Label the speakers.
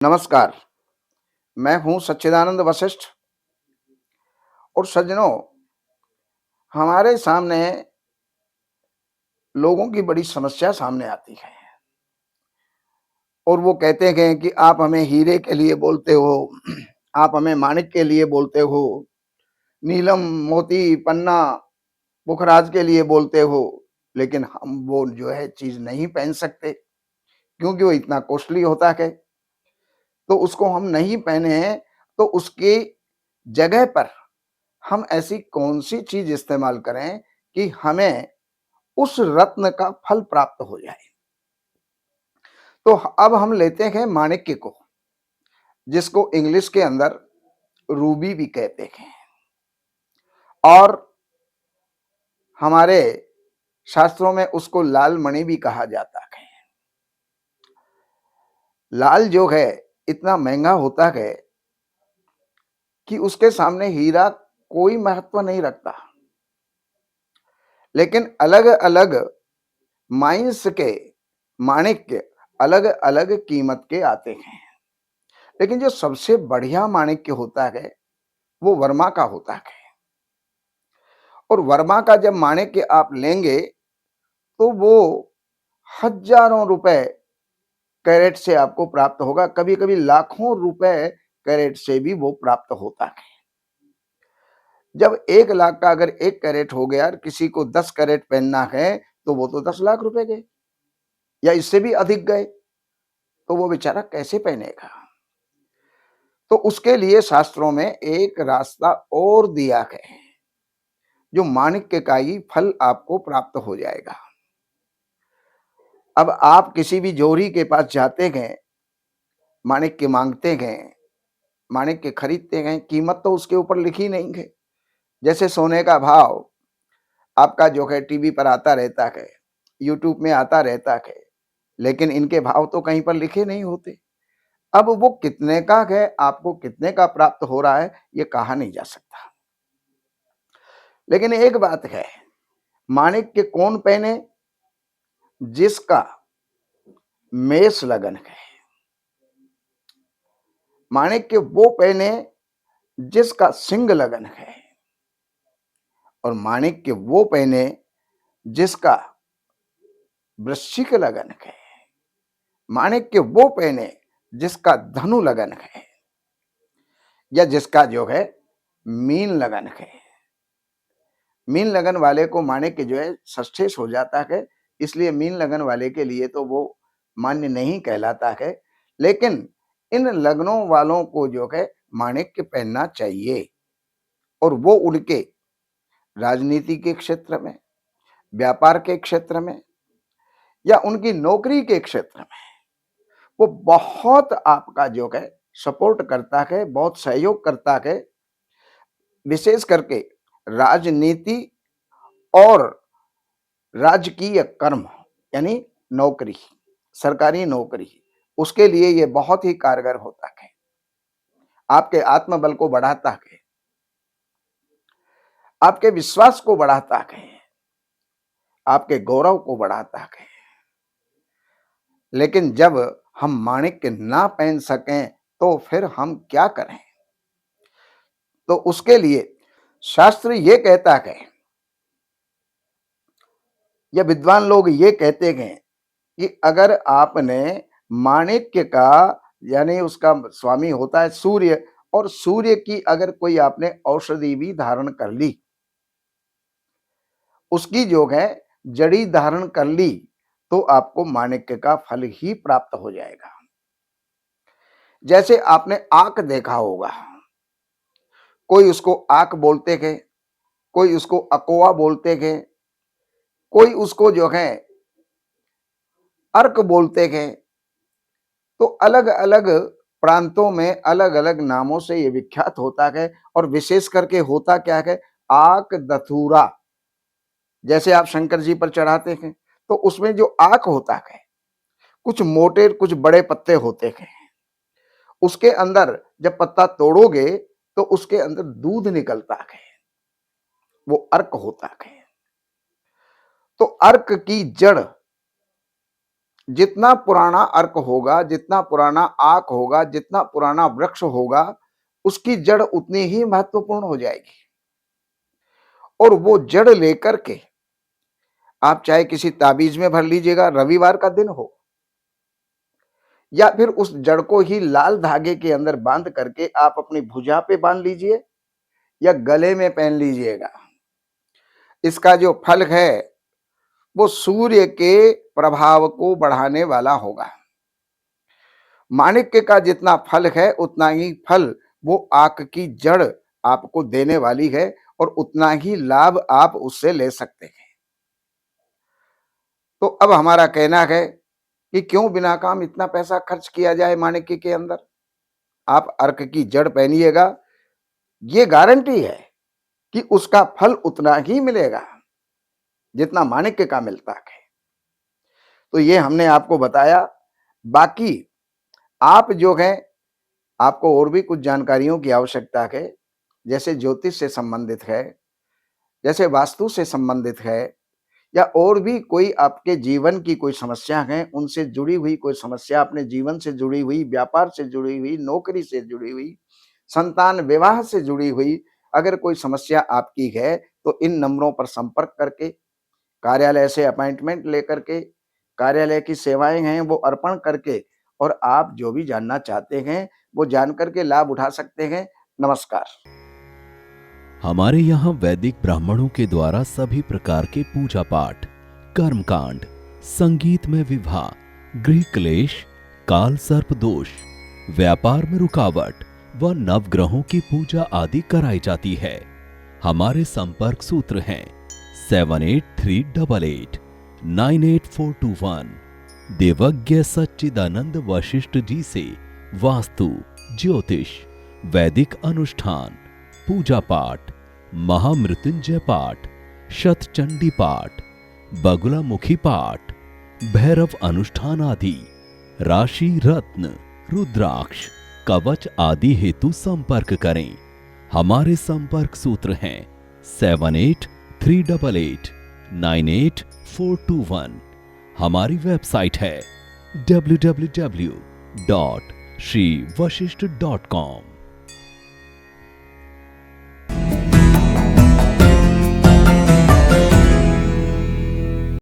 Speaker 1: नमस्कार, मैं हूँ सच्चिदानंद वशिष्ठ और सज्जनों, हमारे सामने लोगों की बड़ी समस्या सामने आती है और वो कहते हैं कि आप हमें हीरे के लिए बोलते हो, आप हमें माणिक के लिए बोलते हो, नीलम, मोती, पन्ना, पुखराज के लिए बोलते हो, लेकिन हम वो जो है चीज़ नहीं पहन सकते क्योंकि वो इतना कॉस्टली होता है, तो उसको हम नहीं पहने हैं, तो उसकी जगह पर हम ऐसी कौन-सी चीज़ इस्तेमाल करें कि हमें उस रत्न का फल प्राप्त हो जाए। तो अब हम लेते हैं माणिक्य को, जिसको इंग्लिश के अंदर रूबी भी कहते हैं और हमारे शास्त्रों में उसको लाल मणि भी कहा जाता है। लाल जो है इतना महंगा होता है कि उसके सामने हीरा कोई महत्व नहीं रखता। लेकिन अलग-अलग माइंस के माणिक्य अलग-अलग कीमत के आते हैं। लेकिन जो सबसे बढ़िया माणिक्य होता है, वो वर्मा का होता है और वर्मा का जब माणिक्य आप लेंगे, तो वो हज़ारों रुपए कैरेट से आपको प्राप्त होगा, कभी-कभी लाखों रुपए कैरेट से भी वो प्राप्त होता है। जब 1 लाख का अगर 1 कैरेट हो गया और किसी को 10 कैरेट पहनना है, तो वो तो 10 लाख रुपए गए या इससे भी अधिक गए, तो वो बेचारा कैसे पहनेगा? तो उसके लिए शास्त्रों में एक रास्ता और दिया है, जो माणिक्य का ही फल आपको प्राप्त हो जाएगा। अब आप किसी भी जोहरी के पास जाते हैं, माणिक्य माँगते हैं, माणिक्य खरीदते हैं, कीमत तो उसके ऊपर लिखी नहीं है। जैसे सोने का भाव आपका जो है टीवी पर आता रहता है, यूट्यूब में आता रहता है, लेकिन इनके भाव तो कहीं पर लिखे नहीं होते। अब वो कितने का है, आपको कितने का प्राप्त हो रहा है, ये कहा नहीं जा सकता। लेकिन एक बात है, माणिक्य कौन पहने? जिसका मेष लगन है। माणिक्य वो पहने जिसका सिंह लगन है और माणिक्य वो पहने जिसका वृश्चिक लगन है। माणिक्य वो पहने जिसका धनु लगन है या जिसका जो है मीन लगन है। मीन लगन वाले को माणिक्य जो है सस्टेस हो जाता है, इसलिए मीन लगन वाले के लिए तो वो मान्य नहीं कहलाता है। लेकिन इन लग्नों वालों को जो है माणिक्य पहनना चाहिए और वो उनके राजनीति के क्षेत्र में, व्यापार के क्षेत्र में या उनकी नौकरी के क्षेत्र में वो बहुत आपका जो है सपोर्ट करता है, बहुत सहयोग करता है। विशेष करके राजनीति और राजकीय कर्म यानी नौकरी, सरकारी नौकरी, उसके लिए ये बहुत ही कारगर होता है। आपके आत्मबल को बढ़ाता है, आपके विश्वास को बढ़ाता है, आपके गौरव को बढ़ाता है। लेकिन जब हम माणिक्य ना पहन सकें, तो फिर हम क्या करें? तो उसके लिए शास्त्र ये कहता है या विद्वान लोग ये कहते हैं कि अगर आपने माणिक्य का यानी उसका स्वामी होता है सूर्य और सूर्य की अगर कोई आपने औषधि भी धारण कर ली, उसकी जो है जड़ी धारण कर ली, तो आपको माणिक्य का फल ही प्राप्त हो जाएगा। जैसे आपने आक देखा होगा, कोई उसको आक बोलते हैं, कोई उसको अकोआ बोलते हैं, कोई उसको जो है अर्क बोलते हैं। तो अलग-अलग प्रांतों में अलग-अलग नामों से ये विख्यात होता है और विशेष करके होता क्या है, आक धतूरा जैसे आप शंकर जी पर चढ़ाते हैं, तो उसमें जो आक होता है, कुछ मोटे, कुछ बड़े पत्ते होते हैं। उसके अंदर जब पत्ता तोड़ोगे, तो उसके अंदर दूध निकलता है, वो अर्क होता है। तो अर्क की जड़ जितना पुराना अर्क होगा, जितना पुराना आक होगा, जितना पुराना वृक्ष होगा, उसकी जड़ उतनी ही महत्वपूर्ण हो जाएगी। और वो जड़ लेकर के आप चाहे किसी ताबीज में भर लीजिएगा, रविवार का दिन हो, या फिर उस जड़ को ही लाल धागे के अंदर बांध करके आप अपनी भुजा पे बांध लीजिए या गले में पहन लीजिएगा। इसका जो फल है वो सूर्य के प्रभाव को बढ़ाने वाला होगा। माणिक्य का जितना फल है उतना ही फल वो आक की जड़ आपको देने वाली है और उतना ही लाभ आप उससे ले सकते हैं। तो अब हमारा कहना है कि क्यों बिना काम इतना पैसा खर्च किया जाए माणिक्य के अंदर। आप अर्क की जड़ पहनिएगा, ये गारंटी है कि उसका फल उतना ही मिलेगा जितना माणिक्य का मिलता है। तो ये हमने आपको बताया। बाकी आप जो है, आपको और भी कुछ जानकारियों की आवश्यकता है, जैसे ज्योतिष से संबंधित है, जैसे वास्तु से संबंधित है, या और भी कोई आपके जीवन की कोई समस्या है, उनसे जुड़ी हुई कोई समस्या, अपने जीवन से जुड़ी हुई, व्यापार से जुड़ी हुई, नौकरी से जुड़ी हुई, संतान विवाह से जुड़ी हुई अगर कोई समस्या आपकी है तो इन नंबरों पर संपर्क करके, कार्यालय से अपॉइंटमेंट लेकर के, कार्यालय की सेवाएं हैं वो अर्पण करके, और आप जो भी जानना चाहते हैं वो जान करके लाभ उठा सकते हैं। नमस्कार।
Speaker 2: हमारे यहाँ वैदिक ब्राह्मणों के द्वारा सभी प्रकार के पूजा पाठ, कर्मकांड, संगीत में विवाह, गृह क्लेश, काल सर्प दोष, व्यापार में रुकावट व नवग्रहों की पूजा आदि कराई जाती है। हमारे संपर्क सूत्र हैं 7838898421। देवज्ञ सच्चिदानंद वशिष्ठ जी से वास्तु, ज्योतिष, वैदिक अनुष्ठान, पूजा पाठ, महामृत्युंजय पाठ, शतचंडी पाठ, बगुलामुखी पाठ, भैरव अनुष्ठान आदि, राशि रत्न, रुद्राक्ष, कवच आदि हेतु संपर्क करें। हमारे संपर्क सूत्र हैं 7838898421। हमारी वेबसाइट है www.shrivashishth.com।